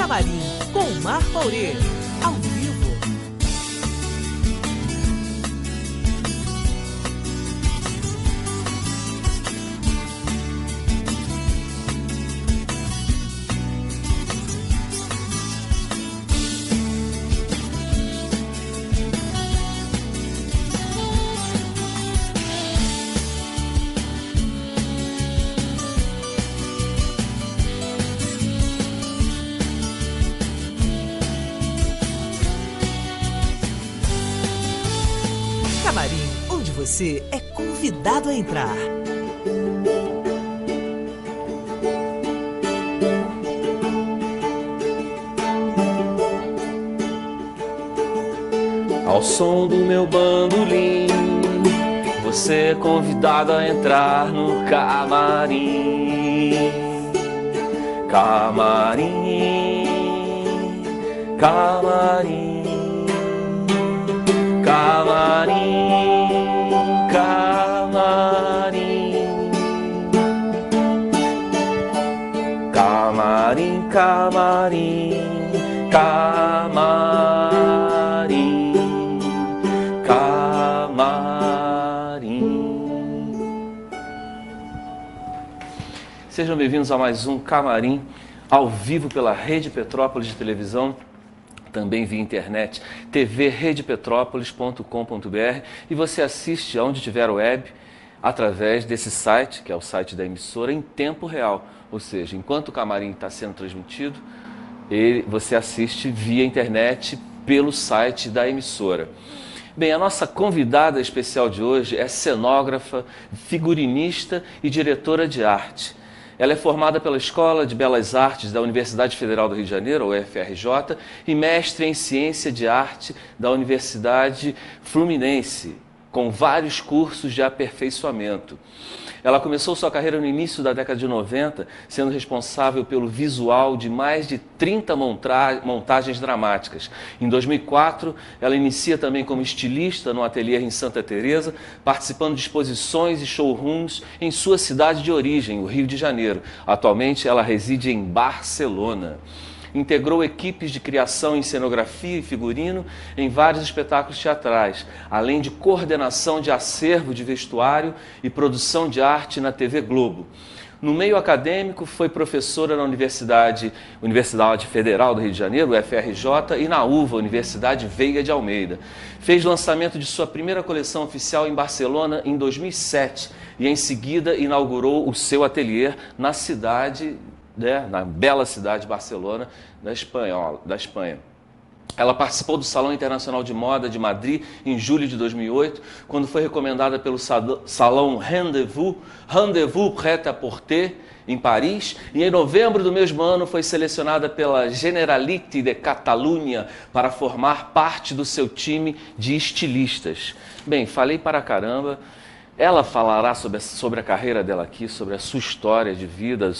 Camarim, com Marco Aurê, ao vivo. Camarim, onde você é convidado a entrar. Ao som do meu bandolim, você é convidado a entrar no camarim. Camarim, camarim. Camarim, camarim, camarim, camarim, camarim, camarim. Sejam bem-vindos a mais um Camarim, ao vivo pela Rede Petrópolis de televisão, também via internet, tvredepetrópolis.com.br, e você assiste aonde tiver web, através desse site, que é o site da emissora, em tempo real. Ou seja, enquanto o Camarim está sendo transmitido, você assiste via internet pelo site da emissora. Bem, a nossa convidada especial de hoje é cenógrafa, figurinista e diretora de arte. Ela é formada pela Escola de Belas Artes da Universidade Federal do Rio de Janeiro, ou UFRJ, e mestre em Ciência de Arte da Universidade Fluminense, com vários cursos de aperfeiçoamento. Ela começou sua carreira no início da década de 90, sendo responsável pelo visual de mais de 30 montagens dramáticas. Em 2004, ela inicia também como estilista no ateliê em Santa Teresa, participando de exposições e showrooms em sua cidade de origem, o Rio de Janeiro. Atualmente, ela reside em Barcelona. Integrou equipes de criação em cenografia e figurino em vários espetáculos teatrais, além de coordenação de acervo de vestuário e produção de arte na TV Globo. No meio acadêmico, foi professora na Universidade Federal do Rio de Janeiro, UFRJ, e na UVA, Universidade Veiga de Almeida. Fez lançamento de sua primeira coleção oficial em Barcelona em 2007 e, em seguida, inaugurou o seu ateliê na na bela cidade de Barcelona, da Espanha. Ela participou do Salão Internacional de Moda de Madrid em julho de 2008, quando foi recomendada pelo Salão Rendez-vous Prêt-à-Porter, em Paris, e em novembro do mesmo ano foi selecionada pela Generalitat de Catalunha para formar parte do seu time de estilistas. Bem, falei para caramba. Ela falará sobre a carreira dela aqui, sobre a sua história de vida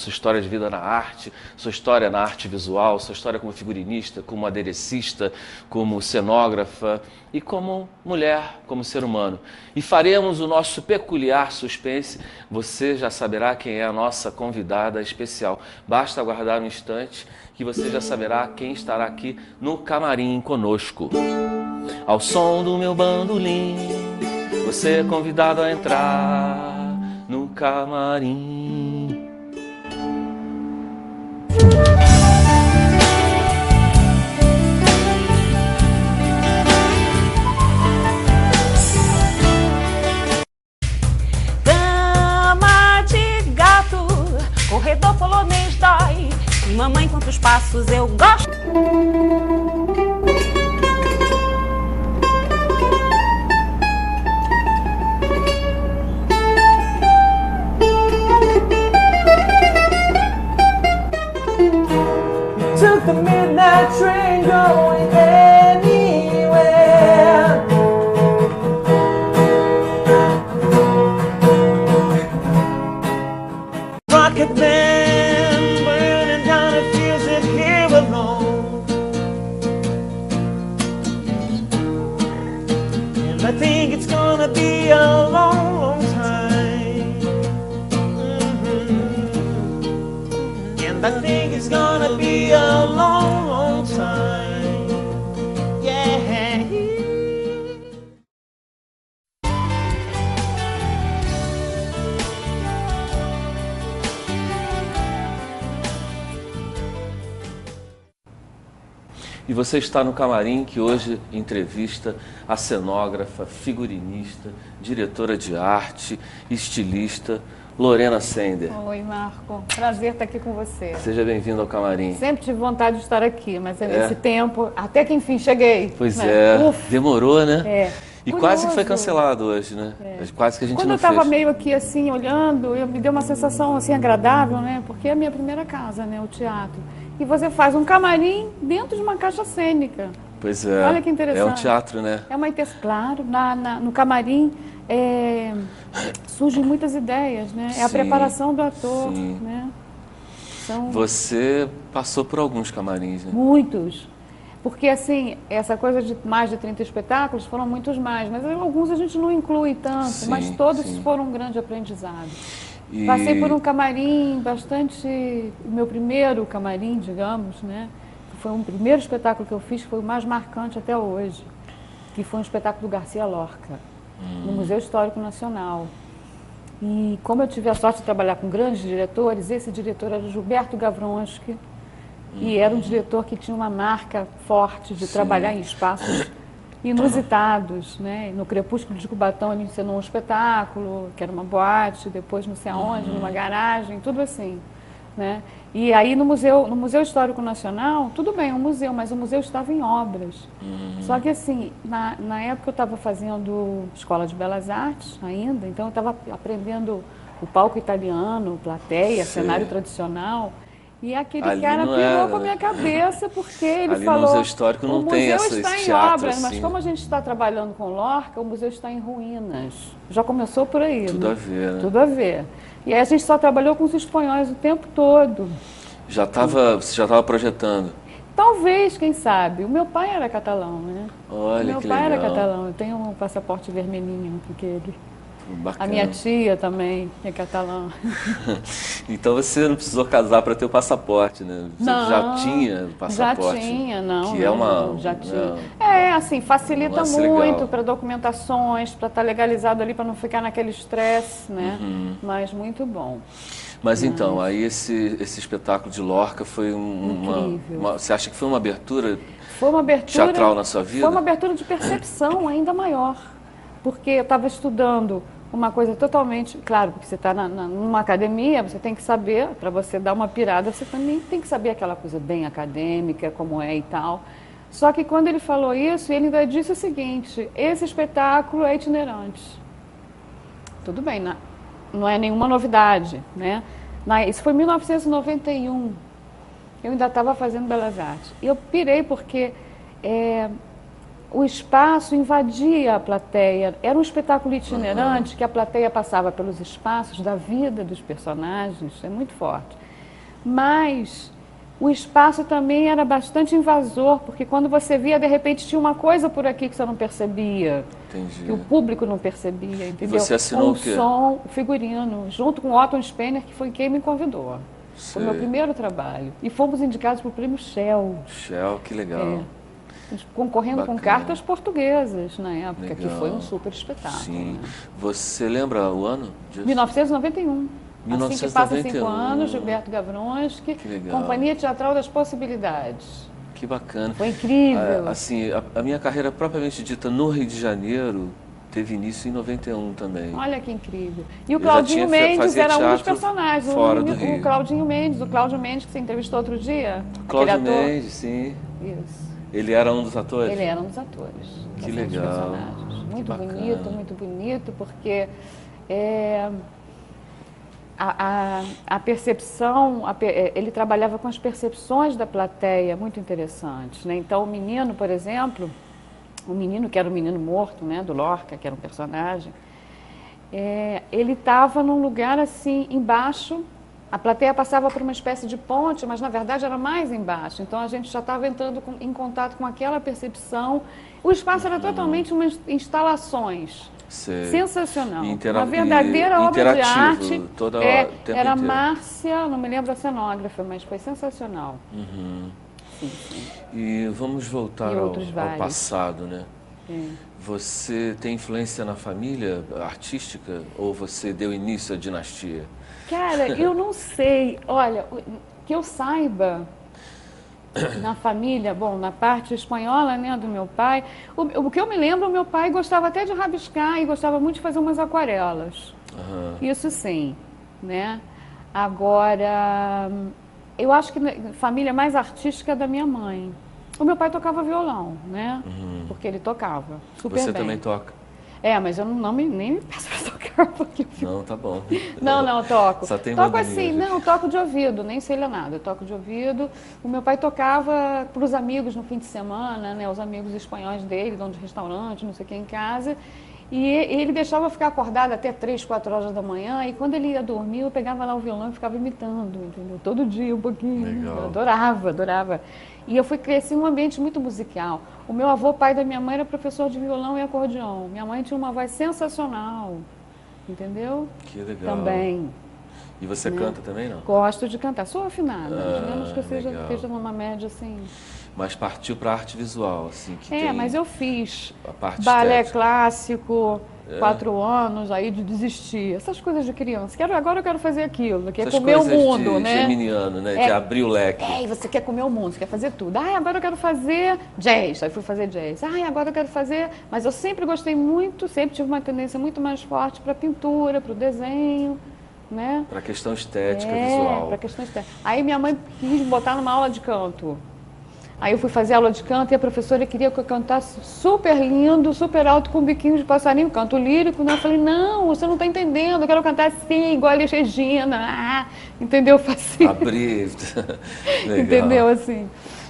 na arte, sua história na arte visual, sua história como figurinista, como aderecista, como cenógrafa e como mulher, como ser humano. E faremos o nosso peculiar suspense. Você já saberá quem é a nossa convidada especial. Basta aguardar um instante que você já saberá quem estará aqui no camarim conosco. Ao som do meu bandolim, você é convidado a entrar no camarim. Cama de gato, corredor polonês dói. E mamãe, quantos passos eu gosto. Took the midnight train going anywhere. Rocket Man burning down the fields of here alone. I think it's gonna be a long, long time. Yeah. E você está no camarim que hoje entrevista a cenógrafa, figurinista, diretora de arte, estilista, Lorena Sender. Oi, Marco. Prazer estar aqui com você. Seja bem-vindo ao camarim. Sempre tive vontade de estar aqui, mas nesse tempo, até que enfim cheguei. Pois né? é, demorou, né? É. E Curioso. quase que foi cancelado hoje, né? Quase que a gente Quando não eu estava fez. meio aqui assim, olhando, me deu uma sensação assim agradável, né? Porque é a minha primeira casa, né? O teatro. E você faz um camarim dentro de uma caixa cênica. Pois é. Olha que interessante. É um teatro, né? É uma claro, no camarim surgem muitas ideias, né? É a Sim, preparação do ator, sim. né? São Você passou por alguns camarins, né? muitos. Porque, assim, essa coisa de mais de 30 espetáculos foram muitos mais, mas alguns a gente não inclui tanto, Sim, mas todos sim. foram um grande aprendizado. E- Passei por um camarim bastante... O meu primeiro camarim, digamos, né? Foi um primeiro espetáculo que eu fiz, que foi o mais marcante até hoje, que foi um espetáculo do Garcia Lorca, no Museu Histórico Nacional. E como eu tive a sorte de trabalhar com grandes diretores, esse diretor era o Gilberto Gavronski, e era um diretor que tinha uma marca forte de trabalhar em espaços inusitados, né? No Crepúsculo de Cubatão ele encenou um espetáculo, que era uma boate, depois não sei aonde, numa garagem, tudo assim, né? E aí no Museu Histórico Nacional, tudo bem, um museu, mas o museu estava em obras. Só que assim, na época eu estava fazendo Escola de Belas Artes ainda, então eu estava aprendendo o palco italiano, plateia, Sei. cenário tradicional. E aquele Ali cara não pirou era, com a minha cabeça, porque ele Ali no falou... Museu Histórico não o tem museu esse está em teatro, obras, mas assim. como a gente está trabalhando com Lorca, o museu está em ruínas. Já começou por aí, Tudo né? a ver, né? Tudo a ver. E aí a gente só trabalhou com os espanhóis o tempo todo. Você já estava projetando. Talvez, quem sabe. O meu pai era catalão, né? Olha, O meu que pai legal. era catalão. Eu tenho um passaporte vermelhinho, porque ele... Bacana. A minha tia também é catalã. Então você não precisou casar para ter o passaporte, né? Você Não, já tinha o passaporte. Já tinha, não. Que é uma... Já tinha. não, Assim, facilita lance muito legal. para documentações, para estar legalizado ali, para não ficar naquele estresse, né? Uhum. Mas muito bom. Mas então, aí esse espetáculo de Lorca foi Incrível. Você acha que foi uma abertura Foi uma abertura... teatral na sua vida? Foi uma abertura de percepção ainda maior. Porque eu estava estudando uma coisa totalmente... Claro, porque você está numa academia, você tem que saber, para você dar uma pirada, você também tem que saber aquela coisa bem acadêmica, como é e tal. Só que quando ele falou isso, ele ainda disse o seguinte: esse espetáculo é itinerante. Tudo bem, não é nenhuma novidade, né? Isso foi em 1991. Eu ainda estava fazendo Belas Artes. E eu pirei porque o espaço invadia a plateia. Era um espetáculo itinerante que a plateia passava pelos espaços da vida dos personagens. É muito forte. Mas o espaço também era bastante invasor, porque quando você via, de repente, tinha uma coisa por aqui que você não percebia. Entendi. Que o público não percebia, entendeu? você assinou o quê? Som, figurino, junto com Otton Spener, que foi quem me convidou. Foi o meu Sei. primeiro trabalho. E fomos indicados para o prêmio Shell, Shell, que legal. concorrendo com Bacana. cartas portuguesas na época, que Legal. foi um super espetáculo. Sim. Né? Você lembra o ano disso? 1991. Assim que passa 5 1991. anos, Gilberto Gavronski, Que legal. Companhia Teatral das Possibilidades. Que bacana. Foi incrível. Assim, a minha carreira propriamente dita no Rio de Janeiro teve início em 91 também. Olha que incrível. E o Eu já Claudinho tinha Mendes fazia era um dos teatro personagens. fora do Rio. O Claudinho Mendes, o Cláudio Mendes, que você entrevistou outro dia. Cláudio aquele ator. Mendes, sim. Isso. Ele era um dos atores? Ele era um dos atores. Que um dos legal. personagens. Que Muito bacana. muito bonito, porque a percepção, ele trabalhava com as percepções da plateia, muito interessantes, né? Então o menino, por exemplo, o menino que era o menino morto, né, do Lorca, que era um personagem, ele estava num lugar assim, embaixo, a plateia passava por uma espécie de ponte, mas na verdade era mais embaixo, então a gente já estava entrando em contato com aquela percepção. O espaço era totalmente umas instalações, Sei. Sensacional. E Uma verdadeira obra de arte. Toda hora, o tempo era inteiro. Márcia, não me lembro a cenógrafa, mas foi sensacional. Sim, sim. E vamos voltar E ao outros vários. passado, né? É. Você tem influência na família artística ou você deu início à dinastia? Cara, eu não sei. Olha, que eu saiba, na família, bom, na parte espanhola, né, do meu pai, o que eu me lembro, o meu pai gostava até de rabiscar e gostava muito de fazer umas aquarelas. Isso sim, né? Agora, eu acho que a família mais artística é da minha mãe. O meu pai tocava violão, né? Porque ele tocava super Você bem. também toca? É, mas eu nem me peço para tocar, porque eu fico... Não, tá bom. Não, toco. Só tem toco bandinha, assim, gente. não, toco de ouvido, nem sei ler nada, eu toco de ouvido. O meu pai tocava para os amigos no fim de semana, né, os amigos espanhóis dele, dono de restaurante, não sei o que, em casa. E ele deixava eu ficar acordada até 3, 4 horas da manhã, e quando ele ia dormir, eu pegava lá o violão e ficava imitando, entendeu? Todo dia um pouquinho. Legal. Eu adorava. E eu fui crescer em um ambiente muito musical. O meu avô, pai da minha mãe, era professor de violão e acordeão. Minha mãe tinha uma voz sensacional, entendeu? Que legal. Também. E você canta também, não? Gosto de cantar. Sou afinada, digamos que eu legal. esteja numa média assim. Mas partiu para arte visual, assim, que tem Mas eu fiz a parte balé estética. clássico, 4 anos, aí de desistir. Essas coisas de criança. Agora eu quero fazer aquilo, que é Essas comer o coisas mundo, de né? geminiano, né? De abrir o leque. E você quer comer o mundo, você quer fazer tudo. Agora eu quero fazer jazz. Aí fui fazer jazz. Agora eu quero fazer... Mas eu sempre gostei muito, sempre tive uma tendência muito mais forte para pintura, para o desenho, né? Para a questão estética, visual. Para questão estética. Aí minha mãe quis me botar numa aula de canto. Aí eu fui fazer aula de canto e a professora queria que eu cantasse super lindo, super alto, com biquinho de passarinho, canto lírico. Né? Eu falei, não, você não está entendendo, eu quero cantar assim, igual a Elis Regina. Entendeu? Assim. Abrir. Legal. Entendeu? Assim.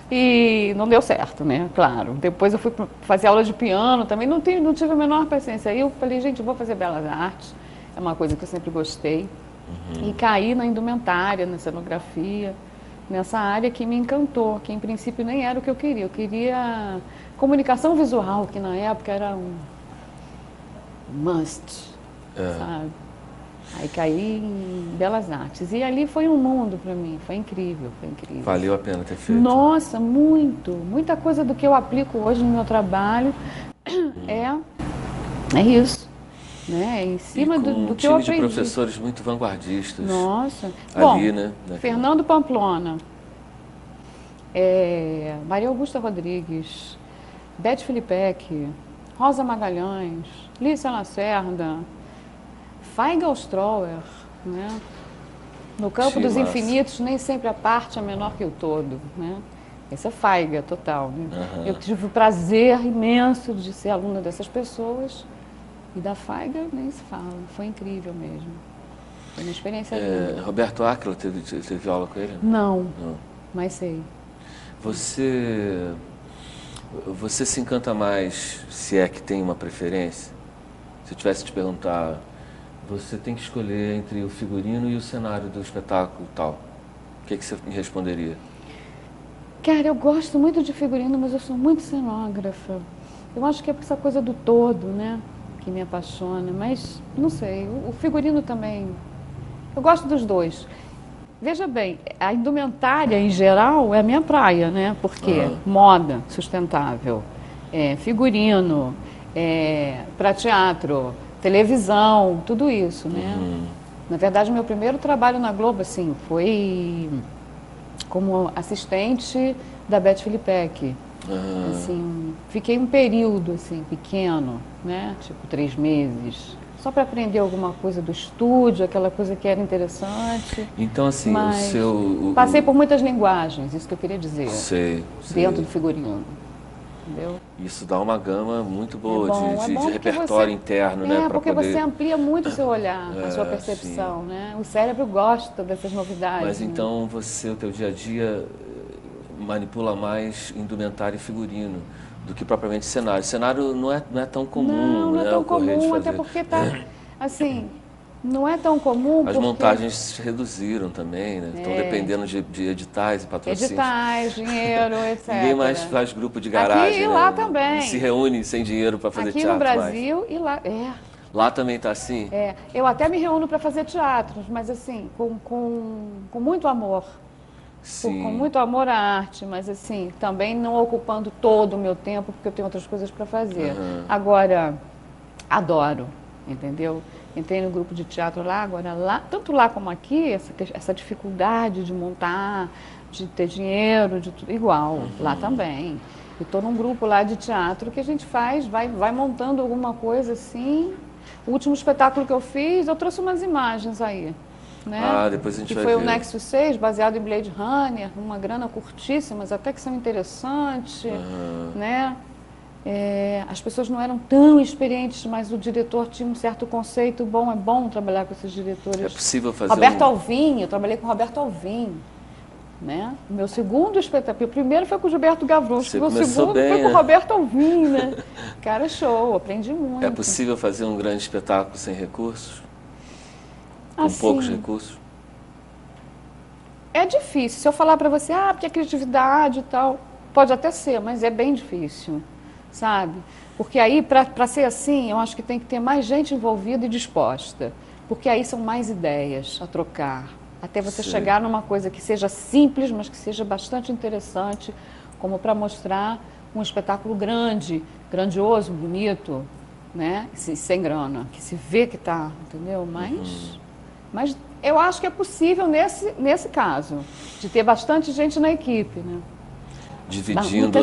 E não deu certo, né? Claro. Depois eu fui fazer aula de piano também, não tive a menor paciência. Aí eu falei, gente, eu vou fazer belas artes, é uma coisa que eu sempre gostei. E caí na indumentária, na cenografia, nessa área que me encantou, que em princípio nem era o que eu queria. Eu queria comunicação visual, que na época era um must, sabe? Aí caí em Belas Artes. E ali foi um mundo para mim, foi incrível, foi incrível. Valeu a pena ter feito. Nossa, muito. Muita coisa do que eu aplico hoje no meu trabalho é isso. Né? Em cima do que eu aprendi. Um time de professores muito vanguardistas. Nossa. Ali, Bom, né? Fernando Pamplona, Maria Augusta Rodrigues, Beth Filipek, Rosa Magalhães, Lícia Lacerda, Feigal Stroher, né? No campo dos infinitos, nem sempre a parte é menor que o todo, né? Esse é Feiga, total. Né? Eu tive o prazer imenso de ser aluna dessas pessoas. E da Feiga nem se fala, foi incrível mesmo. Foi uma experiência linda. Roberto Áquila, teve aula com ele? Não, mas sei. Você se encanta mais, se é que tem uma preferência? Se eu tivesse te perguntar, você tem que escolher entre o figurino e o cenário do espetáculo e tal, o que você me responderia? Cara, eu gosto muito de figurino, mas eu sou muito cenógrafa. Eu acho que é essa coisa do todo, né? Que me apaixona, mas não sei, o figurino também, eu gosto dos dois. Veja bem, a indumentária em geral é a minha praia, né? Porque moda sustentável, figurino, para teatro, televisão, tudo isso, né? Na verdade, meu primeiro trabalho na Globo, assim, foi como assistente da Beth Filipek. Assim, fiquei um período assim, pequeno, né? Tipo 3 meses, só para aprender alguma coisa do estúdio, aquela coisa que era interessante. Então, assim, mas o seu... passei por muitas linguagens, isso que eu queria dizer. Sei. Dentro do figurino. Entendeu? Isso dá uma gama muito boa de porque repertório você, interno, né? Porque poder... você amplia muito o seu olhar, a sua percepção, né? O cérebro gosta dessas novidades. Mas né? então você, o teu dia a dia, manipula mais indumentário e figurino do que propriamente cenário. Cenário não é tão comum, não é né? tão Ocorrer de comum, fazer. até porque tá, assim, não é tão comum. As porque... montagens se reduziram também, né? Estão dependendo de editais e patrocínios. Editais, dinheiro, etc. Ninguém mais faz grupo de garagem. Aqui e lá né? também. Se reúne sem dinheiro para fazer aqui teatro no Brasil mais. e lá. Lá também está assim? Eu até me reúno para fazer teatros, mas assim, com muito amor. Sim. Com muito amor à arte, mas assim, também não ocupando todo o meu tempo, porque eu tenho outras coisas para fazer. Agora, adoro, entendeu? Entrei no grupo de teatro lá, agora lá, tanto lá como aqui, essa dificuldade de montar, de ter dinheiro, de tudo igual, lá também. Eu estou num grupo lá de teatro que a gente vai montando alguma coisa assim. O último espetáculo que eu fiz, eu trouxe umas imagens aí. Né? Depois a gente que vai foi ver. o Nexus 6, baseado em Blade Runner, uma grana curtíssima, mas até que são interessantes, né? As pessoas não eram tão experientes, mas o diretor tinha um certo conceito bom, é bom trabalhar com esses diretores. É possível fazer Roberto Alvim, eu trabalhei com Roberto Alvim, né? O meu segundo espetáculo, o primeiro foi com o Gilberto Gavroche, o meu segundo bem, foi com o Roberto Alvim, né? Cara, show, aprendi muito. É possível fazer um grande espetáculo sem recursos? Com Assim, poucos recursos? É difícil. Se eu falar para você, porque a criatividade e tal, pode até ser, mas é bem difícil, sabe? Porque aí, para ser assim, eu acho que tem que ter mais gente envolvida e disposta. Porque aí são mais ideias a trocar. Até você chegar numa coisa que seja simples, mas que seja bastante interessante, como para mostrar um espetáculo grande, grandioso, bonito, né? Sem grana, que se vê que está, entendeu? Mas eu acho que é possível nesse caso, de ter bastante gente na equipe, né? Dividindo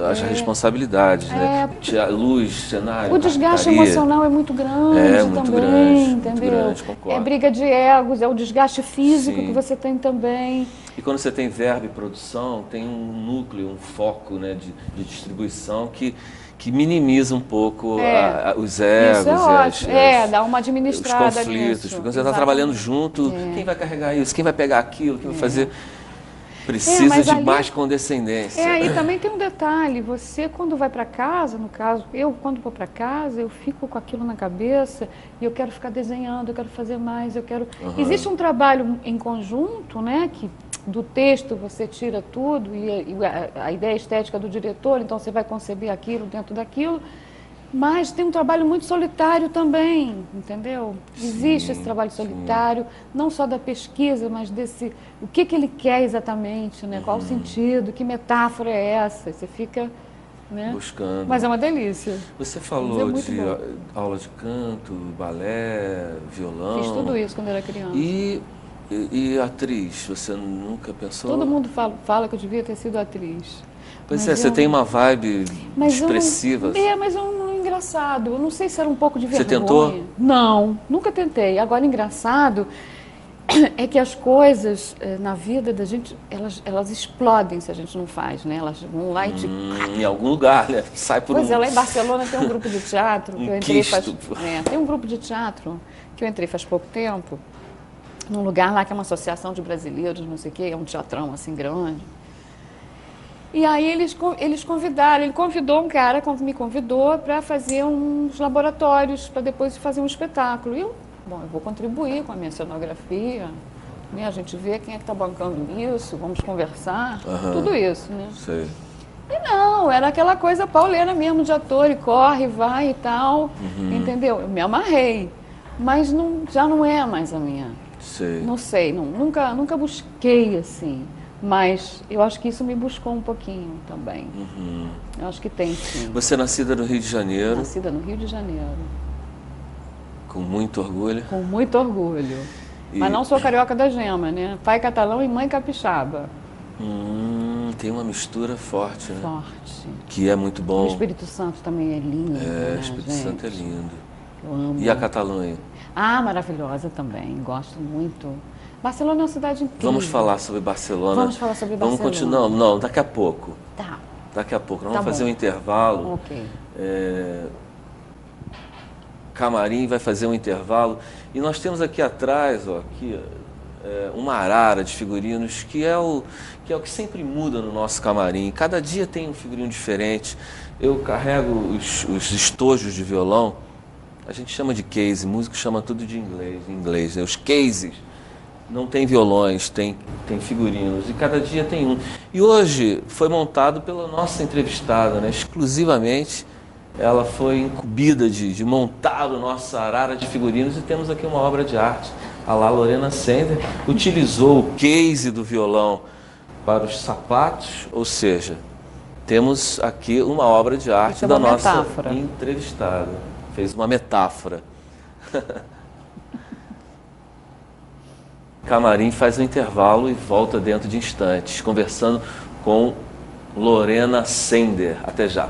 as responsabilidades, né? Luz, cenário, o desgaste carpintaria. emocional é muito grande muito também, grande, entendeu? muito grande, concordo. É briga de egos, é o desgaste físico que você tem também. E quando você tem verba e produção, tem um núcleo, um foco, né, de distribuição que minimiza um pouco os egos. Isso é ótimo. Dá uma administrada os conflitos. nisso. Porque você está trabalhando junto, quem vai carregar isso? Quem vai pegar aquilo? Quem vai fazer... Precisa de mais condescendência. Aí também tem um detalhe, você quando vai para casa, no caso, eu quando vou para casa, eu fico com aquilo na cabeça e eu quero ficar desenhando, eu quero fazer mais, eu quero... Existe um trabalho em conjunto, né, que do texto você tira tudo e a ideia estética do diretor, então você vai conceber aquilo dentro daquilo, mas tem um trabalho muito solitário também, entendeu? Existe esse trabalho solitário, não só da pesquisa, mas desse... O que ele quer exatamente, né? Qual o sentido, que metáfora é essa? Você fica... Né? Buscando. Mas é uma delícia. Você falou de aula de canto, balé, violão... Fiz tudo isso quando era criança. E atriz, você nunca pensou? Todo mundo fala que eu devia ter sido atriz. Pois você tem uma vibe expressiva. Mas engraçado. Eu não sei se era um pouco de vergonha. Você tentou? Não, nunca tentei. Agora, engraçado é que as coisas na vida da gente, elas explodem se a gente não faz, né? Elas vão lá e te... Em algum lugar, né? Sai por Pois é, lá em Barcelona tem um grupo de teatro que eu entrei quisto. tem um grupo de teatro que eu entrei faz pouco tempo, num lugar lá que é uma associação de brasileiros, não sei o quê, é um teatrão assim grande. E aí eles convidaram, ele convidou um cara, me convidou para fazer uns laboratórios, para depois fazer um espetáculo. E eu vou contribuir com a minha cenografia, né? A gente vê quem é que está bancando isso, vamos conversar, tudo isso, né? Sei. E não, era aquela coisa pauleira mesmo de ator, e corre, vai e tal, entendeu? Eu me amarrei, mas já não é mais a minha. Sei. Não sei, nunca busquei assim. Mas eu acho que isso me buscou um pouquinho também. Eu acho que tem, sim. Você é nascida no Rio de Janeiro? Nascida no Rio de Janeiro. Com muito orgulho? Com muito orgulho. Mas não sou carioca da gema, né? Pai catalão e mãe capixaba. Tem uma mistura forte, né? Forte. Que é muito bom. O Espírito Santo também é lindo. O Espírito Santo é lindo. Eu amo. E a Catalunha? Maravilhosa também. Gosto muito. Barcelona é uma cidade incrível. Vamos falar sobre Barcelona. Vamos falar sobre Barcelona. Vamos continuar. Não, daqui a pouco. Tá. Daqui a pouco. Nós vamos fazer um intervalo. Ok. Camarim vai fazer um intervalo. E nós temos aqui atrás, uma arara de figurinos, que é o que sempre muda no nosso camarim. Cada dia tem um figurino diferente. Eu carrego os estojos de violão. A gente chama de case, músico chama tudo de inglês, né? Os cases. Não tem violões, tem figurinos, e cada dia tem um. E hoje foi montado pela nossa entrevistada, né, exclusivamente ela foi incumbida de montar o nosso arara de figurinos e temos aqui uma obra de arte. A lá Lorena Sender utilizou o case do violão para os sapatos, ou seja, temos aqui uma obra de arte da nossa metáfora. entrevistada. Fez uma metáfora. Camarim faz um intervalo e volta dentro de instantes, conversando com Lorena Sender. Até já.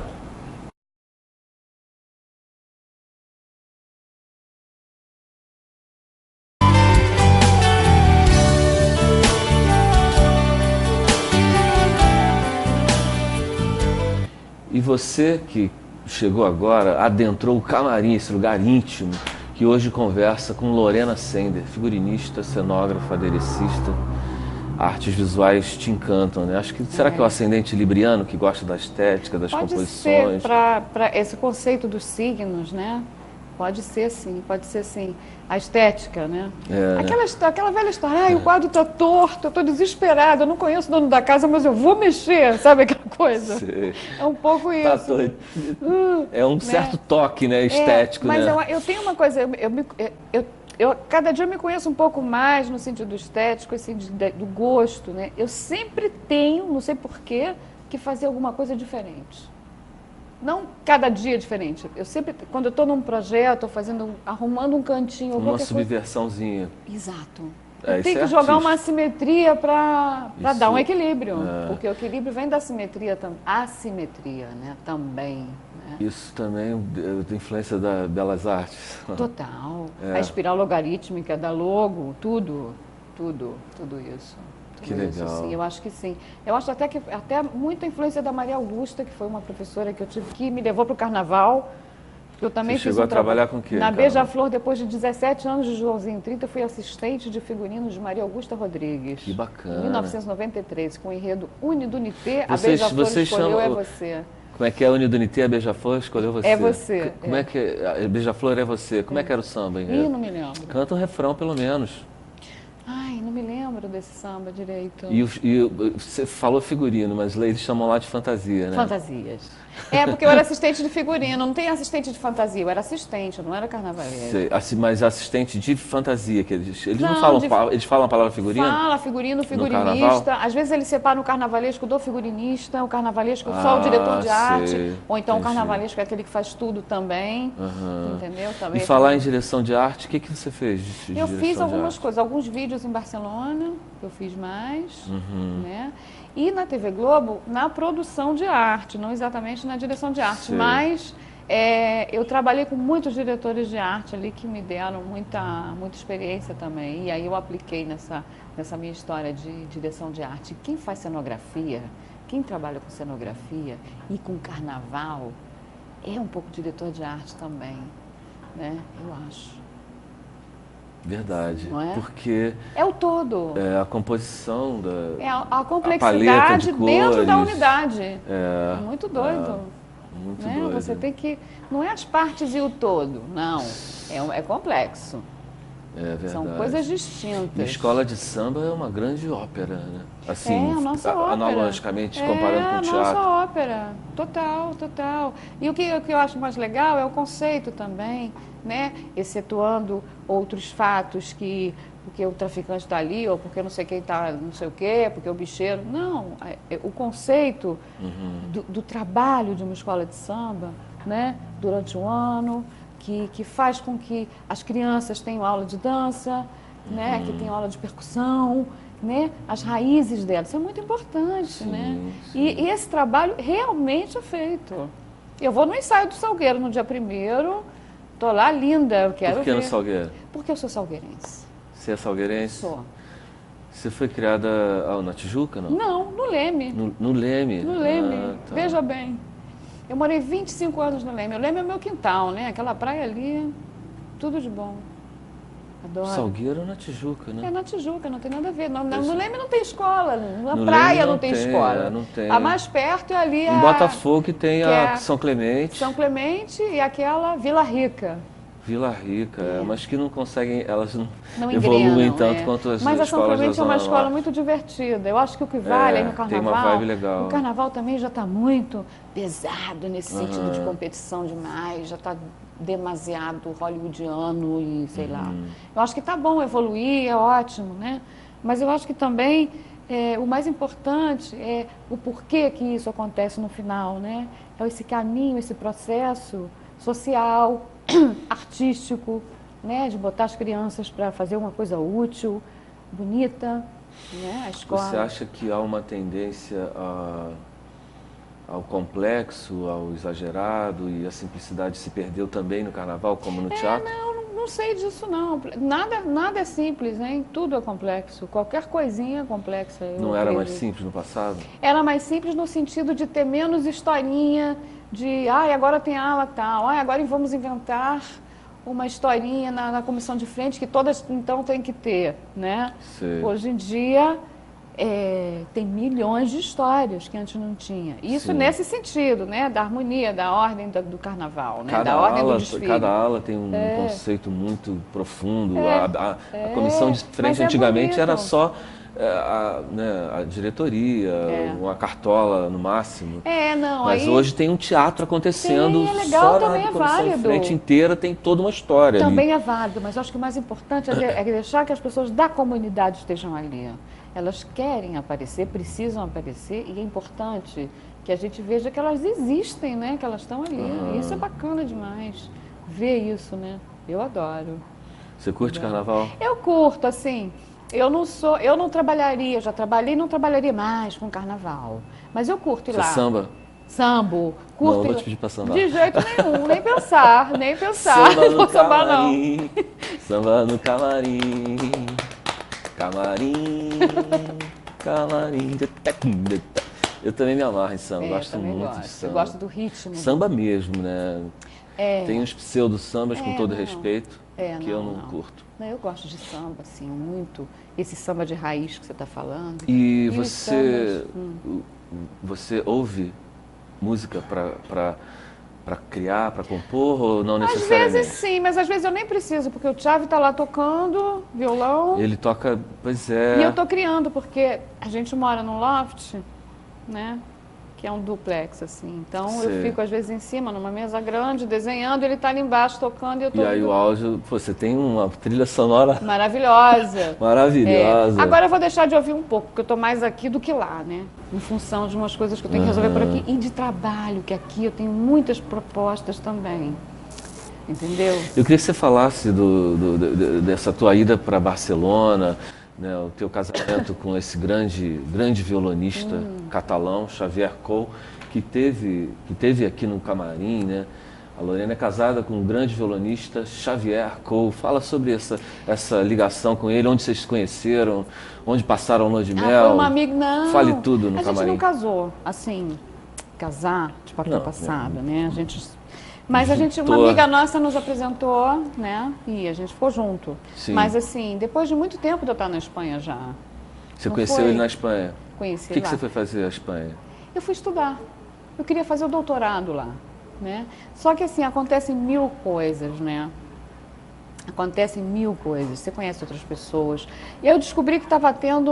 E você que chegou agora, adentrou o camarim, esse lugar íntimo, que hoje conversa com Lorena Sender, figurinista, cenógrafa, aderecista. Artes visuais te encantam, né? Acho que, será que é o ascendente libriano que gosta da estética, das composições? Pode ser para esse conceito dos signos, né? Pode ser sim, pode ser sim. A estética, né? Aquela velha história, o quadro está torto, eu estou desesperada, eu não conheço o dono da casa, mas eu vou mexer, sabe aquela coisa? Sei. É um pouco isso. Tá doido. É um certo toque, né? Estético, mas né? eu tenho uma coisa, eu cada dia me conheço um pouco mais no sentido estético, assim, do gosto, né? Eu sempre tenho, não sei porquê, que fazer alguma coisa diferente. Não cada dia diferente. Eu sempre, quando eu estou num projeto, arrumando um cantinho, ou Uma qualquer subversãozinha. coisa. Exato. É, Eu tenho isso é que jogar uma artístico. assimetria para Isso, dar um equilíbrio. é. Porque o equilíbrio vem da assimetria, assimetria, né? Também. Né? Isso também é da influência das belas artes. Total. É. A espiral logarítmica da logo, tudo isso. Que Tudo isso, legal. sim, eu acho que sim. Eu acho até muita influência da Maria Augusta, que foi uma professora que eu tive, que me levou para o carnaval. Eu também Você fiz chegou um a trabalhar com o quê? Na Carnaval? Beija-Flor, depois de 17 anos de Joãozinho 30, eu fui assistente de figurinos de Maria Augusta Rodrigues. Que bacana. Em 1993, com o enredo Unidunité, a Vocês Beija-Flor escolheu chamam- É Você. Como é que é? Unidunité, a Beija-Flor escolheu você. É você, Como é que é? A Beija-Flor é você. Como é que era o samba, Ih, enredo? não me lembro. Canta um refrão, pelo menos. Ai, não me lembro desse samba direito. Você falou figurino, mas eles chamam lá de fantasia, né? Fantasias. É, porque eu era assistente de figurino, não tem assistente de fantasia, eu era assistente, eu não era carnavalesca. Mas assistente de fantasia, que eles não Não, falam, eles falam a palavra figurino? Fala, figurino, carnaval? figurinista. Às vezes eles separam o carnavalesco do figurinista, o carnavalesco só o diretor de arte, sei, ou então entendi. o carnavalesco é aquele que faz tudo também, Aham. entendeu? E Também falar em direção de arte, o que você fez de Eu direção fiz de algumas arte? coisas, alguns vídeos em Barcelona, eu fiz mais, Uhum. né? E na TV Globo, na produção de arte, não exatamente na direção de arte, Sei. mas eu trabalhei com muitos diretores de arte ali que me deram muita experiência também. E aí eu apliquei nessa minha história de direção de arte. Quem faz cenografia, quem trabalha com cenografia e com carnaval, é um pouco diretor de arte também, né? Eu acho. Verdade. Não é? Porque É o todo. a composição da... É a paleta complexidade de dentro da cores. unidade. É, Muito doido. muito Né? doido. Você tem que... Não é as partes e o todo, não. É complexo. É verdade. São coisas E distintas. escola de samba é uma grande ópera, né? Assim, É a nossa ópera. analogicamente, comparando com o É a teatro. nossa ópera. Total, total. E o que eu acho mais legal é o conceito também, né? Excetuando outros fatos que... Porque o traficante está ali, ou porque não sei quem está não sei o quê, porque o bicheiro... Não, o conceito do trabalho de uma escola de samba, né? Durante um ano... Que faz com que as crianças tenham aula de dança, né? Que tenham aula de percussão, né? As raízes delas. Isso é muito importante, Sim, né? sim. E esse trabalho realmente é feito. Eu vou no ensaio do Salgueiro no dia 1º, estou lá linda, eu quero Por que ver. no Salgueiro? Porque eu sou salgueirense. Você é salgueirense? Sou. Você foi criada na Tijuca, não? Não, no Leme. No Leme? No Leme. Ah, tá. Veja bem. Eu morei 25 anos no Leme. O Leme é o meu quintal, né? Aquela praia ali, tudo de bom. Adoro. Salgueiro é na Tijuca, É né? na Tijuca, não tem nada a ver. No Leme não tem escola, na No praia Leme não não tem tem, escola. não tem. A mais perto é ali Em Botafogo que tem que a é São Clemente. São Clemente e aquela Vila Rica. Vila Rica, mas que não conseguem, elas não engrenam, evoluem tanto quanto as Mas a São escolas da Clemente é uma Zona escola Norte. muito divertida. Eu acho que o que vale aí no Carnaval... tem uma vibe legal. O Carnaval também já está muito pesado nesse sentido de competição demais, já está demasiado hollywoodiano e sei lá. Eu acho que está bom evoluir, é ótimo, né? Mas eu acho que também o mais importante é o porquê que isso acontece no final, né? É esse caminho, esse processo social, artístico, né? De botar as crianças para fazer uma coisa útil, bonita, né? A escola. Você acha que há uma tendência ao complexo, ao exagerado, e a simplicidade se perdeu também no Carnaval, como no teatro? Não sei disso não. Nada é simples, né? Tudo é complexo. Qualquer coisinha é complexa. Não era mais simples no passado? Era mais simples no sentido de ter menos historinha, de agora tem ala tal, agora vamos inventar uma historinha na comissão de frente que todas então tem que ter, né? Sei. Hoje em dia tem milhões de histórias que antes não tinha. Isso nesse sentido, né? Da harmonia, da ordem do Carnaval, né? Da ordem do desfile. Cada ala tem um conceito muito profundo. A comissão de frente antigamente era só a diretoria, uma cartola no máximo. Mas hoje tem um teatro acontecendo. É legal, só também na é comissão válido. de frente inteira tem toda uma história Também ali. é válido, mas eu acho que o mais importante é deixar que as pessoas da comunidade estejam ali. Elas querem aparecer, precisam aparecer, e é importante que a gente veja que elas existem, né? Que elas estão ali. Isso é bacana demais. Ver isso, né? Eu adoro. Você curte Carnaval? Eu curto, assim. Eu não trabalharia, eu já trabalhei e não trabalharia mais com Carnaval. Mas eu curto ir lá. Você samba? Sambo, curto. Não, vou te pedir pra sambar. De jeito nenhum, nem pensar. Samba Não no vou sambar, não. camarim, samba no camarim, camarim. Eu também me amarro em samba, gosto muito de samba. Eu gosto do ritmo. Samba mesmo, né? Tem uns pseudo-sambas, com todo respeito, que eu não curto. Não, eu gosto de samba, assim, muito. Esse samba de raiz que você está falando. E você ouve música para criar, para compor, ou não necessariamente? Às vezes sim, mas às vezes eu nem preciso, porque o Thiago está lá tocando violão. Ele toca, pois é. E eu estou criando, porque a gente mora num loft, né? Que é um duplex, assim. Então eu fico às vezes em cima, numa mesa grande, desenhando, ele está ali embaixo tocando e eu estou... E aí o áudio, você tem uma trilha sonora... Maravilhosa. Maravilhosa. Agora eu vou deixar de ouvir um pouco, porque eu estou mais aqui do que lá, né? Em função de umas coisas que eu tenho que resolver por aqui. E de trabalho, que aqui eu tenho muitas propostas também. Entendeu? Eu queria que você falasse dessa tua ida para Barcelona, né, o teu casamento com esse grande violonista catalão, Xavier Coll, que teve aqui no camarim, né? A Lorena é casada com um grande violonista, Xavier Coll. Fala sobre essa ligação com ele, onde vocês se conheceram, onde passaram a lua de mel. Foi uma amiga, não. Fale tudo no camarim. A gente não casou, assim, casar de papel passado, né? A gente... Mas uma amiga nossa nos apresentou, né? E a gente ficou junto. Sim. Mas assim, depois de muito tempo de eu estar na Espanha já. Você conheceu ele na Espanha? Conheci lá. O que você foi fazer na Espanha? Eu fui estudar. Eu queria fazer o doutorado lá, né? Só que assim, acontecem mil coisas, né? Acontecem mil coisas. Você conhece outras pessoas. E eu descobri que estava tendo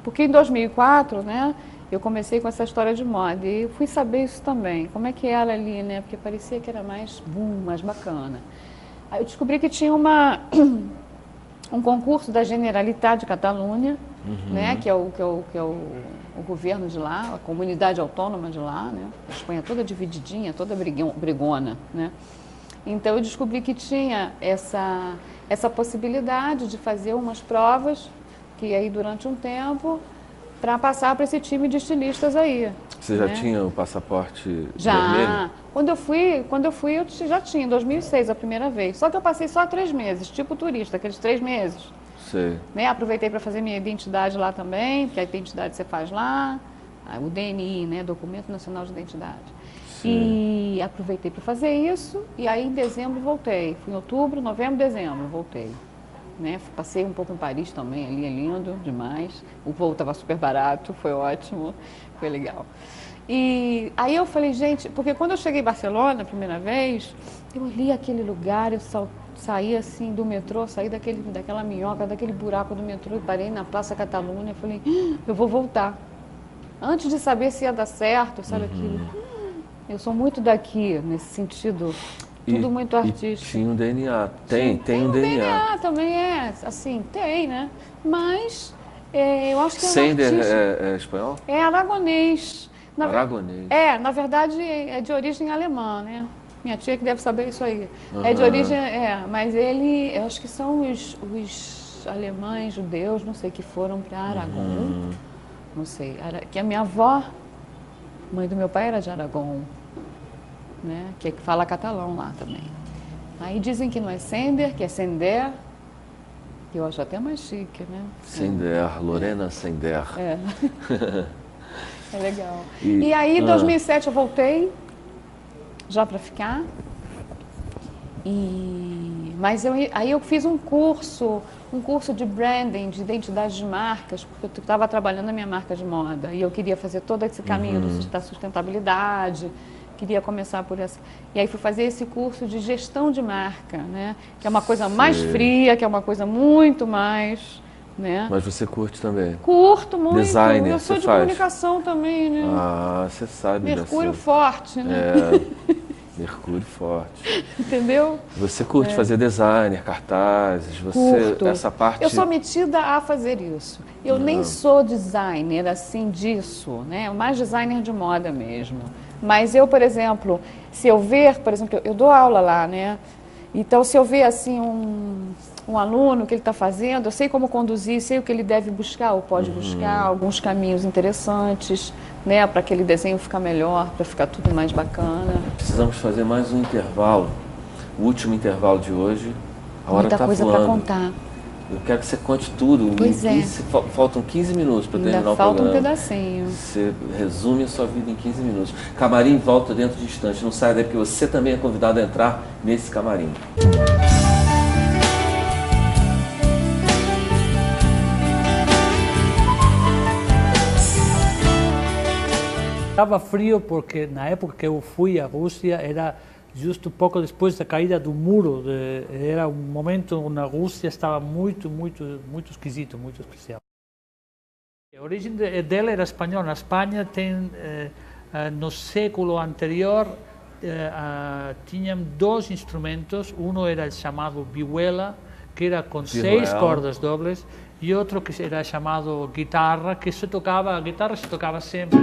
Porque em 2004, né? Eu comecei com essa história de moda e fui saber isso também, como é que era ali, né? Porque parecia que era mais mais bacana. Aí eu descobri que tinha um concurso da Generalitat de Catalunha, né? Que é o governo de lá, a comunidade autônoma de lá, né? A Espanha toda divididinha, toda brigona, né? Então eu descobri que tinha essa possibilidade de fazer umas provas, que aí durante um tempo... para passar para esse time de estilistas aí. Você já tinha o passaporte vermelho? Já. Quando eu fui, eu já tinha, em 2006, a primeira vez. Só que eu passei só 3 meses, tipo turista, aqueles 3 meses. Sei. Né? Aproveitei para fazer minha identidade lá também, porque a identidade você faz lá, o DNI, né? Documento Nacional de Identidade. Sim. E aproveitei para fazer isso, e aí em dezembro voltei. Fui em outubro, novembro, dezembro, voltei. né? Passei um pouco em Paris também, ali é lindo demais. O voo estava super barato, foi ótimo, foi legal. E aí eu falei, gente, porque quando eu cheguei em Barcelona a primeira vez, eu olhei aquele lugar, eu saí assim do metrô, saí daquela minhoca, daquele buraco do metrô e parei na Praça Catalunha e falei, eu vou voltar. Antes de saber se ia dar certo, sabe aquilo? Eu sou muito daqui, nesse sentido, tudo muito artístico. E tinha um DNA, tem um DNA. Também assim, tem, né? Mas eu acho que Sender é espanhol? É aragonês. Aragonês. Na verdade é de origem alemã, né? Minha tia que deve saber isso aí. É de origem, mas eu acho que são os alemães, judeus, não sei, que foram para Aragão. Não sei, que a minha avó, mãe do meu pai, era de Aragão, né? Que fala catalão lá também. Aí dizem que não é Sender, que é Sender, que eu acho até mais chique, né? Sender, Lorena Sender. É legal. E aí, em 2007, eu voltei, já para ficar. Mas aí eu fiz um curso de branding, de identidade de marcas, porque eu estava trabalhando na minha marca de moda. E eu queria fazer todo esse caminho da sustentabilidade, queria começar por essa. E aí fui fazer esse curso de gestão de marca, né? Que é uma coisa mais fria, que é uma coisa muito mais... Né? Mas você curte também? Curto muito. Designer, eu sou de comunicação também, né? Ah, você sabe Mercúrio forte, né? Mercúrio forte. Entendeu? Você curte fazer designer, cartazes, Curto. Essa parte... Eu sou metida a fazer isso. Eu nem sou designer, assim, disso, né? Mais designer de moda mesmo. Mas eu, por exemplo, se eu ver, por exemplo, eu dou aula lá, né? Então, se eu ver, assim, um aluno, o que ele está fazendo, eu sei como conduzir, sei o que ele deve buscar ou pode buscar, alguns caminhos interessantes, né, para aquele desenho ficar melhor, para ficar tudo mais bacana. Precisamos fazer mais um intervalo, o último intervalo de hoje. A hora está voando. Muita coisa para contar. Eu quero que você conte tudo. Pois faltam 15 minutos para terminar o programa. Falta um pedacinho. Você resume a sua vida em 15 minutos. Camarim volta dentro de instante. Não saia daí, porque você também é convidado a entrar nesse camarim. Estava frio porque na época que eu fui à Rússia era justo pouco depois da caída do muro. Era um momento na Rússia estava muito esquisito, muito especial. A origem dela era espanhola. Na Espanha tem no século anterior tinham dois instrumentos. Um era o chamado vihuela, que era com 6 cordas dobles, e outro que era chamado guitarra, que a guitarra se tocava sempre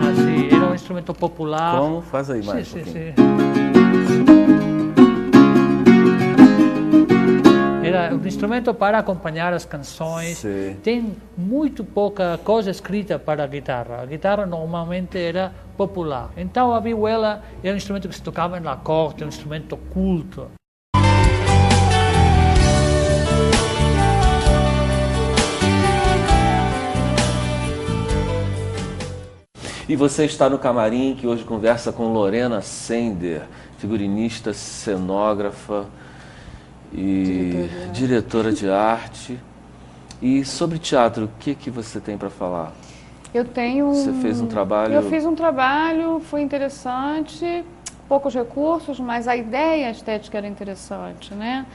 assim, era um instrumento popular. Como? Faz aí mais sim, um pouquinho. Era um instrumento para acompanhar as canções. Sim. Tem muito pouca coisa escrita para a guitarra. A guitarra normalmente era popular. Então a vihuela era um instrumento que se tocava na corte, um instrumento culto. E você está no camarim, que hoje conversa com Lorena Sender, figurinista, cenógrafa e diretora de arte. E sobre teatro, o que você tem para falar? Eu tenho... Você fez um trabalho... Eu fiz um trabalho, foi interessante, poucos recursos, mas a ideia estética era interessante, né?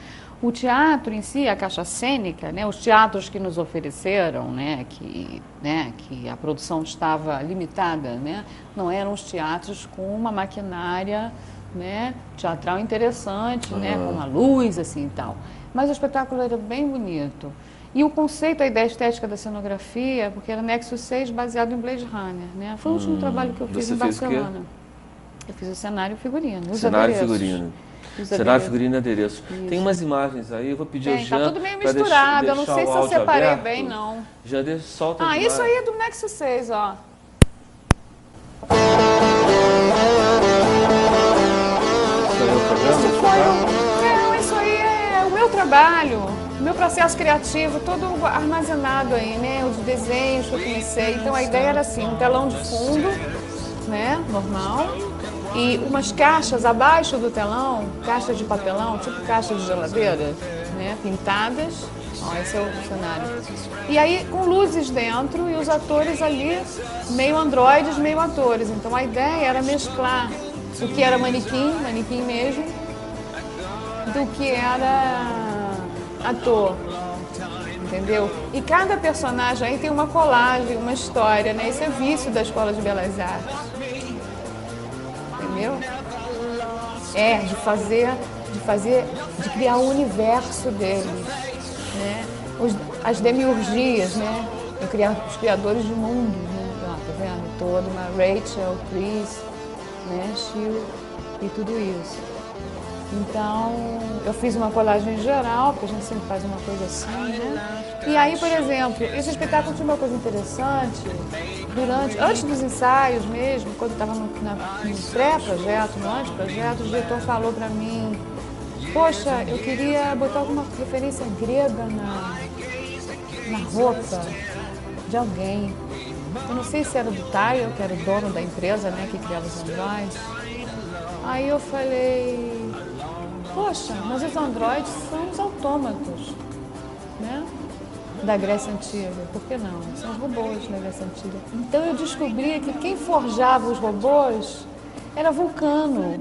O teatro em si, a caixa cênica, né, os teatros que nos ofereceram, né, que a produção estava limitada, né, não eram os teatros com uma maquinária, né, teatral interessante, né, com uma luz assim e tal. Mas o espetáculo era bem bonito. E o conceito, a ideia estética da cenografia, porque era Nexus 6 baseado em Blade Runner, né? Foi o último trabalho que eu fiz em Barcelona. Eu fiz o cenário e figurino. Cenário e figurino. Cenário, figurino e adereço. Isso. Tem umas imagens aí, eu vou pedir ao Jean... Tá tudo meio misturado, eu não sei se eu separei aberto. Bem, não. Jean, solta Ah, demais. isso aí é do Nexus 6, ó. Isso aí é o programa? Isso aí é o meu trabalho, o meu processo criativo, todo armazenado aí, né? Os desenhos que eu comecei. Então a ideia era assim, um telão de fundo, né? Normal. E umas caixas abaixo do telão, caixas de papelão, tipo caixa de geladeira, né? pintadas. Ó, esse é o cenário. E aí com luzes dentro e os atores ali, meio androides, meio atores. Então a ideia era mesclar o que era manequim mesmo, do que era ator. Entendeu? E cada personagem aí tem uma colagem, uma história, né? Esse é vício da Escola de Belas Artes. Entendeu? De criar o universo deles, né? As demiurgias, né? Os criadores de mundo, né? Ah, tá vendo? Todo, uma Rachel, Chris, né? Shield e tudo isso. Então, eu fiz uma colagem geral, porque a gente sempre faz uma coisa assim, né? E aí, por exemplo, esse espetáculo tinha uma coisa interessante, antes dos ensaios mesmo, quando eu estava no pré-projeto, no anteprojeto, o diretor falou para mim, poxa, eu queria botar alguma referência grega na roupa de alguém. Eu não sei se era do Tyler, que era o dono da empresa, né, que criava os androides. Aí eu falei, poxa, mas os androides são os autômatos, né? Da Grécia Antiga. Por que não? São os robôs da Grécia Antiga. Então eu descobri que quem forjava os robôs era Vulcano.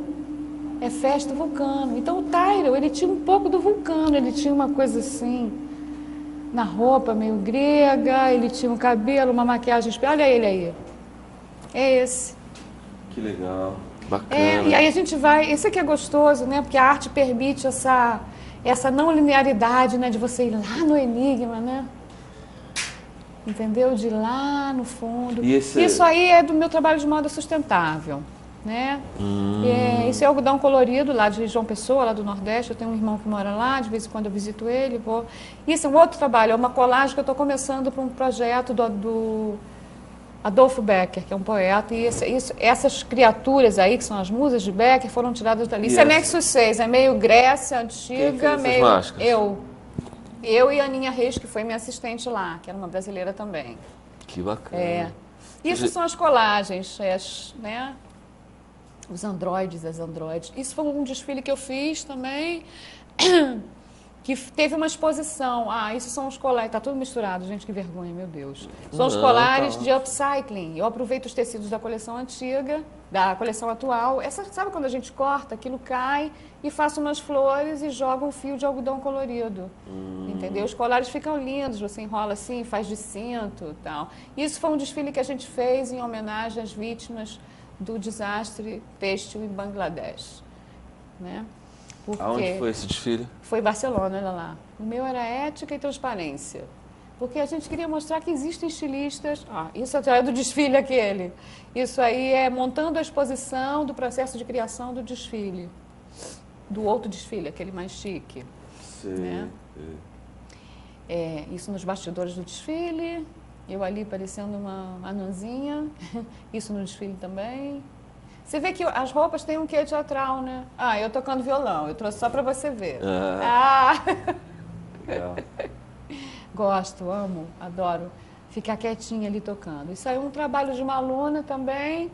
Hefesto Vulcano. Então o Tyrell, ele tinha um pouco do Vulcano, ele tinha uma coisa assim, na roupa meio grega, ele tinha um cabelo, uma maquiagem. Olha ele aí. É esse. Que legal. Bacana. E aí a gente vai, esse aqui é gostoso, né? Porque a arte permite essa não linearidade, né? De você ir lá no enigma, né? Entendeu? De ir lá no fundo. Isso aí é do meu trabalho de moda sustentável, né? Isso é algodão colorido lá de João Pessoa, lá do Nordeste. Eu tenho um irmão que mora lá, de vez em quando eu visito ele, vou. Isso é um outro trabalho, é uma colagem que eu estou começando para um projeto do Adolfo Becker, que é um poeta, e essas criaturas aí, que são as musas de Becker, foram tiradas dali. Isso é Nexus 6, é meio Grécia Antiga, meio... Eu e a Aninha Reis, que foi minha assistente lá, que era uma brasileira também. Que bacana. Isso são as colagens, né? Os androides, as androides. Isso foi um desfile que eu fiz também, que teve uma exposição. Isso são os colares, tá tudo misturado, gente, que vergonha, meu Deus. São os colares de upcycling. Eu aproveito os tecidos da coleção antiga, da coleção atual. Sabe quando a gente corta, aquilo cai e faço umas flores e joga um fio de algodão colorido. Entendeu? Os colares ficam lindos, você enrola assim, faz de cinto e tal. Isso foi um desfile que a gente fez em homenagem às vítimas do desastre têxtil em Bangladesh, né? Aonde foi esse desfile? Foi em Barcelona, olha lá. O meu era ética e transparência. Porque a gente queria mostrar que existem estilistas. Isso é do desfile aquele. Isso aí é montando a exposição do processo de criação do desfile. Do outro desfile, aquele mais chique. Sim. Né? Isso nos bastidores do desfile. Eu ali parecendo uma anãzinha. Isso no desfile também. Você vê que as roupas têm um quê teatral, né? Eu tocando violão. Eu trouxe só para você ver. Legal. Gosto, amo, adoro ficar quietinha ali tocando. Isso aí é um trabalho de uma aluna também.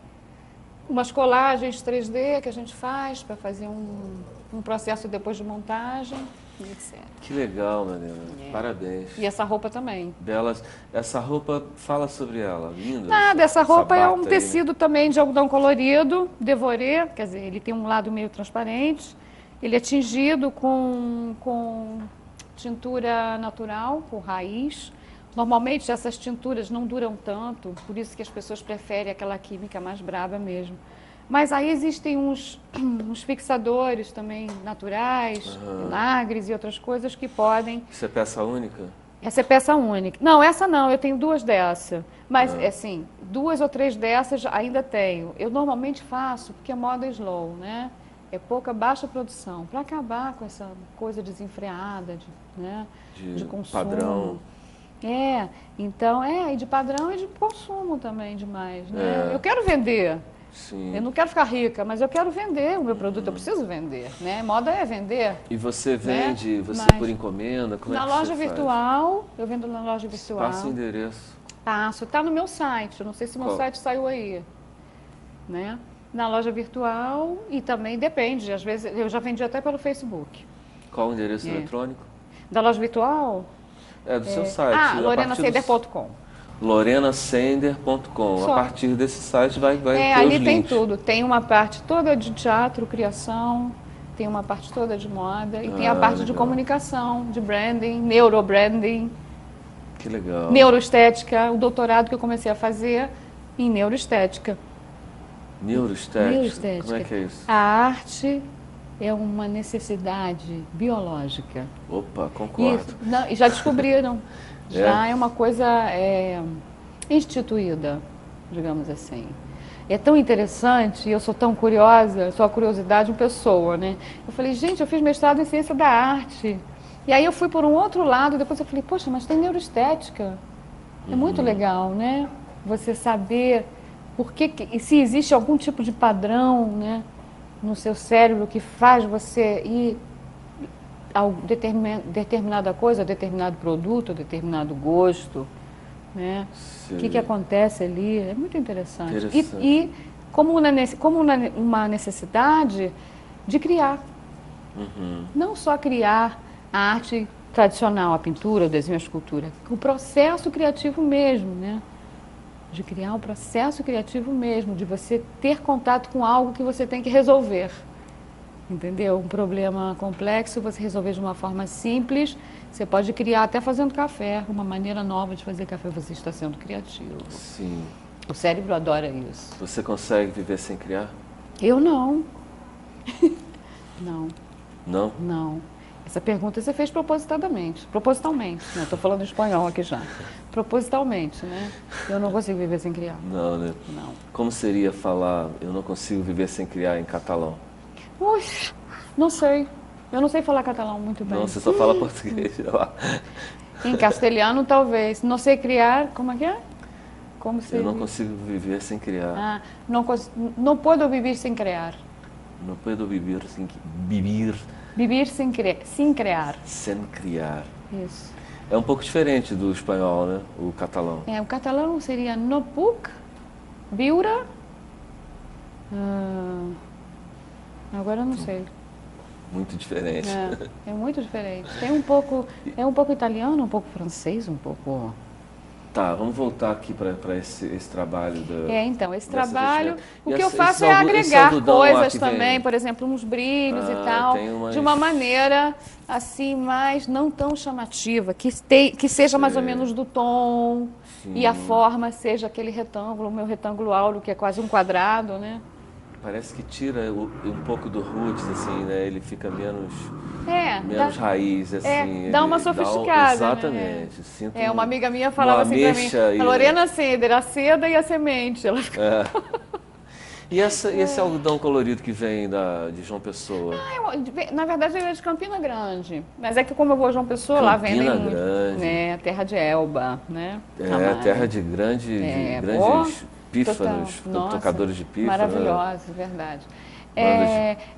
Umas colagens 3D que a gente faz para fazer um processo depois de montagem, etc. Que legal, Mariana. Parabéns. E essa roupa também. Belas. Essa roupa, fala sobre ela, linda. Nada, essa roupa é um tecido também de algodão colorido, devoré, quer dizer, ele tem um lado meio transparente. Ele é tingido com tintura natural, com raiz. Normalmente essas tinturas não duram tanto, por isso que as pessoas preferem aquela química mais braba mesmo. Mas aí existem uns fixadores também naturais, vinagres e outras coisas que podem... Isso é peça única? Essa é peça única. Não, essa não, eu tenho 2 dessas. Mas, assim, 2 ou 3 dessas ainda tenho. Eu normalmente faço, porque a moda é slow, né? É baixa produção, para acabar com essa coisa desenfreada, de consumo. Padrão. Então, e de padrão e de consumo também demais, né? Eu quero vender. Sim. Eu não quero ficar rica, mas eu quero vender o meu produto, eu preciso vender, né? Moda é vender. E você vende, por encomenda? Como na loja virtual, eu vendo na loja virtual. Passa o endereço. Passo, tá no meu site, eu não sei se meu site saiu aí, né? Na loja virtual e também depende, às vezes eu já vendi até pelo Facebook. Qual o endereço eletrônico? Da loja virtual? É do seu site. lorenasender.com. lorenasender.com. A Só. partir desse site vai ter Ali os tem links. tudo. Tem uma parte toda de teatro, criação, tem uma parte toda de moda e tem a parte de legal. comunicação, de branding, neurobranding, Que legal. neuroestética, o doutorado que eu comecei a fazer em neuroestética. Neuroestética. Neuroestética. Como é que é isso? A arte é uma necessidade biológica. Opa, concordo. Isso, não, e já descobriram. Já é uma coisa instituída, digamos assim. É tão interessante, e eu sou tão curiosa, sou a curiosidade de pessoa, né? Eu falei, gente, eu fiz mestrado em ciência da arte. E aí eu fui por um outro lado, depois eu falei, poxa, mas tem neuroestética. É muito legal, né? Você saber e se existe algum tipo de padrão, né, no seu cérebro que faz você ir a determinada coisa, a determinado produto, a determinado gosto, né? O que acontece ali, é muito interessante. E como uma necessidade de criar. Não só criar a arte tradicional, a pintura, o desenho, a escultura, o processo criativo mesmo, né? De criar um processo criativo mesmo, de você ter contato com algo que você tem que resolver. Entendeu? Um problema complexo, você resolver de uma forma simples, você pode criar até fazendo café, uma maneira nova de fazer café, você está sendo criativo. Sim. O cérebro adora isso. Você consegue viver sem criar? Eu não. Não, Não? não. Essa pergunta você fez propositalmente, né? Estou falando espanhol aqui já. Propositalmente, né? Eu não consigo viver sem criar. Não, né? Não. Como seria falar eu não consigo viver sem criar em catalão? Ui, não sei. Eu não sei falar catalão muito bem. Não, você só fala português. Em castelhano, talvez. Não sei criar, como é que é? Como Eu não consigo viver sem criar. não posso viver sem criar. Não puedo viver sem vivir Viver sem criar. sem criar. Isso. É um pouco diferente do espanhol, né? O catalão. O catalão seria no puc viure. Agora eu não sei. Muito diferente. É muito diferente. Tem um pouco italiano, um pouco francês, um pouco. Tá, vamos voltar aqui para esse trabalho da. Então, esse trabalho, o que eu esse faço é esse agregar algodão lá coisas que também, vem. por exemplo, uns brilhos e tal, tem umas- de uma maneira assim, mais não tão chamativa, que seja mais ou menos do tom, e a forma seja aquele retângulo, o meu retângulo áureo, que é quase um quadrado, né? Parece que tira um pouco do roots, assim, né? Ele fica menos raiz, assim. dá uma ele sofisticada, exatamente. né? Sinto Uma amiga minha falava assim pra mim, a Lorena Sender, a seda e a semente. Ela E esse algodão colorido que vem de João Pessoa? Na verdade, eu ia de Campina Grande. Mas é que como eu vou a João Pessoa, lá vendem Campina muito. Grande. Né? Terra de Elba, né? Terra de grandes pífanos, tocadores de pífano. Maravilhosa, verdade.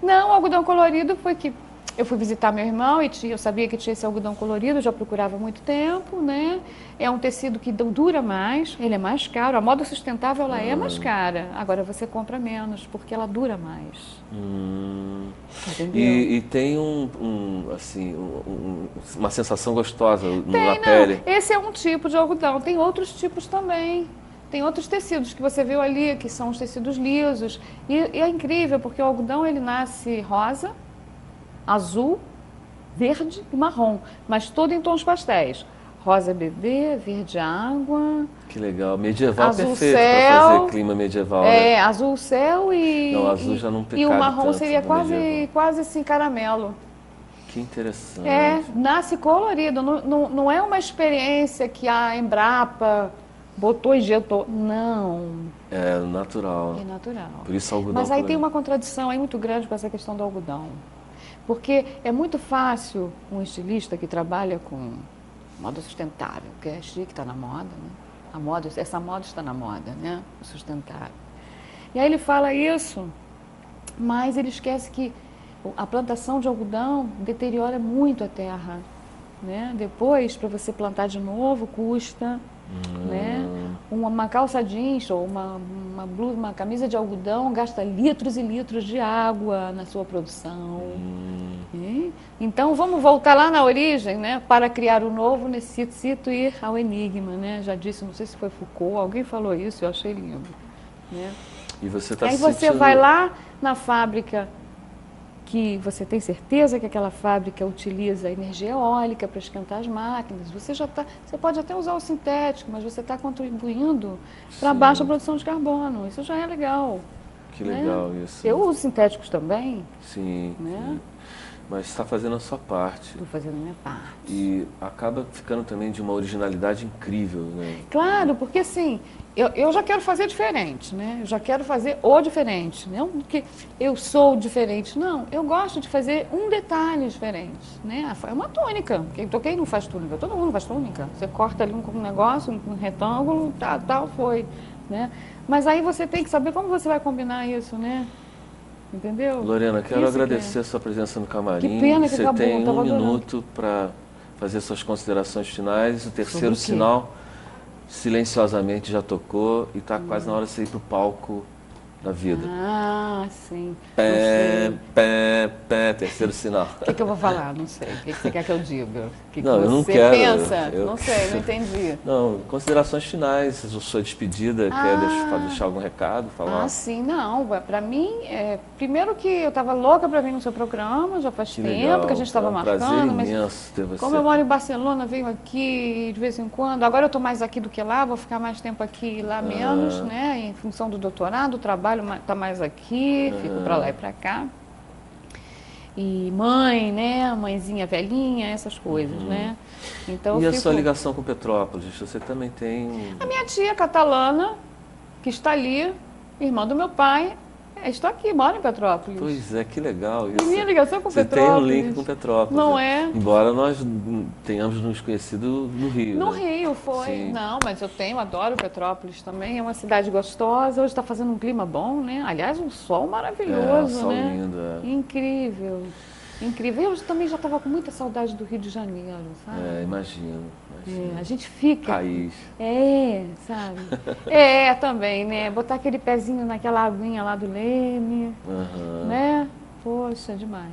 Não, o algodão colorido foi que eu fui visitar meu irmão e eu sabia que tinha esse algodão colorido, eu já procurava há muito tempo, né? É um tecido que dura mais, ele é mais caro. A moda sustentável, ela é mais cara. Agora você compra menos, porque ela dura mais. Entendeu? E tem uma sensação gostosa na pele. Esse é um tipo de algodão. Tem outros tipos também. Tem outros tecidos que você viu ali, que são os tecidos lisos. E é incrível, porque o algodão ele nasce rosa, azul, verde e marrom, mas todo em tons pastéis. Rosa bebê, verde água. Que legal. Medieval azul perfeito céu, para fazer clima medieval, né? Azul céu e... Não, azul já não E o marrom tanto seria no quase medieval. assim caramelo. Que interessante. Nasce colorido. Não é uma experiência que a Embrapa botou e injetou. Não. É natural. É natural. Por isso algodão Mas aí colorido. tem uma contradição aí muito grande com essa questão do algodão. Porque é muito fácil um estilista que trabalha com moda sustentável, que é chique, está na moda, né? Essa moda está na moda, né? O sustentável. E aí ele fala isso, mas ele esquece que a plantação de algodão deteriora muito a terra, né? Depois, para você plantar de novo, custa, né? Uma calça jeans ou uma blusa, uma camisa de algodão gasta litros e litros de água na sua produção. Então, vamos voltar lá na origem, né? Para criar o novo, necessito ir ao enigma, né? Já disse, não sei se foi Foucault, alguém falou isso, eu achei lindo, né? E você está Aí você vai lá na fábrica que você tem certeza que aquela fábrica utiliza energia eólica para esquentar as máquinas. Você pode até usar o sintético, mas você está contribuindo para a baixa produção de carbono. Isso já é legal. Que né? legal isso. Eu uso sintéticos também. Sim, Né? sim. Mas está fazendo a sua parte. Estou fazendo a minha parte. E acaba ficando também de uma originalidade incrível, né? Claro, porque assim, eu já quero fazer diferente, né? Eu já quero fazer o diferente. Não porque eu sou diferente, não. Eu gosto de fazer um detalhe diferente, né? É uma túnica. Quem não faz túnica? Todo mundo faz túnica. Você corta ali um negócio, um retângulo, tal, foi, né? Mas aí você tem que saber como você vai combinar isso, né? Entendeu? Lorena, quero Isso agradecer a sua presença no camarim. Que pena que você acabou, tem tava um adorando. minuto para fazer suas considerações finais. O terceiro Sobre o quê? sinal, silenciosamente, já tocou e está quase na hora de você ir para o palco da vida. Ah, sim. Pé, Não sei. pé, terceiro sinal. O que eu vou falar? Não sei. O que você quer que eu diga? O que Não, eu não você quero, pensa? eu- Não sei, não entendi. Não, considerações finais, sua despedida, quer deixar algum recado, falar? Ah, sim, não. Para mim, primeiro que eu estava louca para vir no seu programa, já faz Que tempo legal, que a gente estava é um marcando. prazer Mas imenso ter você. como eu moro em Barcelona, venho aqui de vez em quando. Agora eu estou mais aqui do que lá, vou ficar mais tempo aqui e lá menos, né? Em função do doutorado, o trabalho está mais aqui, fico para lá e para cá. E mãe, né? Mãezinha velhinha, essas coisas, né? Então E eu a fico... sua ligação com Petrópolis? Você também tem... A minha tia catalana, que está ali, irmã do meu pai, está aqui, mora em Petrópolis. Pois é, que legal isso. E minha ligação com Você Petrópolis. tem um link com Petrópolis. Não né? é? Embora nós tenhamos nos conhecido no Rio. No né? Rio foi. Sim. Não, mas eu adoro Petrópolis também. É uma cidade gostosa. Hoje está fazendo um clima bom, né? Aliás, um sol maravilhoso, sol né? lindo, é. Incrível. Incrível. Eu também já estava com muita saudade do Rio de Janeiro, sabe? Imagino. A gente fica. Raiz. Sabe? Também, né? Botar aquele pezinho naquela aguinha lá do Leme, Aham. né? Poxa, demais.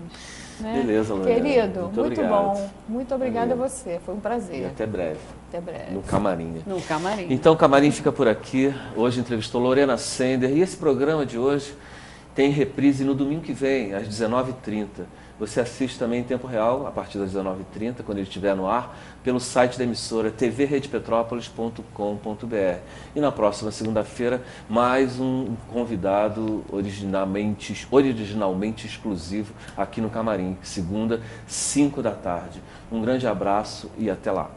Né? Beleza, Lorena. Querido, Muito muito obrigado. bom. Muito obrigada a Valeu. você. Foi um E prazer. até breve. Até breve. No camarim. No camarim. Então, o Camarim fica por aqui. Hoje entrevistou Lorena Sender. E esse programa de hoje tem reprise no domingo que vem, às 19h30. Você assiste também em tempo real, a partir das 19h30, quando ele estiver no ar, pelo site da emissora tvredepetrópolis.com.br. E na próxima segunda-feira, mais um convidado originalmente exclusivo aqui no Camarim, segunda, 5 da tarde. Um grande abraço e até lá.